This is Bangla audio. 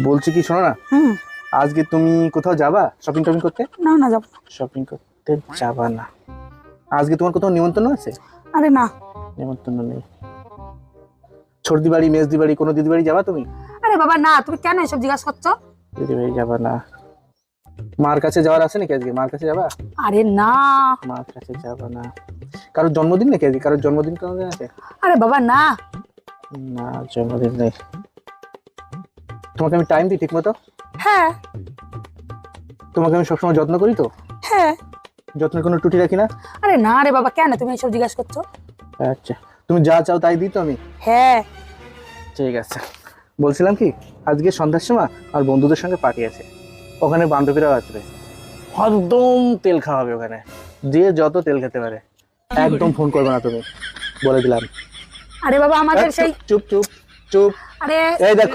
বলছি কি, শোনো না, হুম। আজকে তুমি কোথাও যাবা শপিং টপিং করতে? না না যাবো না। শপিং করতে যাবা না? আজকে তোমার কোথাও নিমন্ত্রণ আছে? আরে না। নিমন্ত্রণ নেই। ছোটদি বাড়ি, মেজদি বাড়ি, কোনো দিদি বাড়ি যাবা তুমি? আরে বাবা না, তুমি কেন এসব জিজ্ঞাসা করছো? দিদি বাড়ি যাবা না? মার কাছে যাওয়ার আছে নাকি আজকে? মার কাছে যাবা? আরে না। মার কাছে যাবা না? কারোর জন্মদিন নাকি আজকে? কারোর জন্মদিন কোনো আছে? আরে বাবা না। না, জন্মদিন নেই। তোমাকে আমি টাইম দিই ঠিক মতো? হ্যাঁ। তোমাকে আমি সবসময় যত্ন করি তো? হ্যাঁ। যত্নের কোনো ত্রুটি রাখি না? আরে না রে বাবা, কেন তুমি এসব জিজ্ঞাসা করছো? আচ্ছা, তুমি যা চাও তাই দিই তো আমি? হ্যাঁ। ঠিক আছে। বলছিলাম কি, আজকে সন্ধ্যার সময় আর বন্ধুদের সঙ্গে পার্টি আছে, ওখানে বান্ধবীরাও আসবে, একদম তেল খাওয়াবে ওখানে, যে যত তেল খেতে পারে। একদম ফোন করবে না তুমি, বলে দিলাম। আরে বাবা আমাদের সেই চুপ চুপ চুপ। আরে এই দেখো।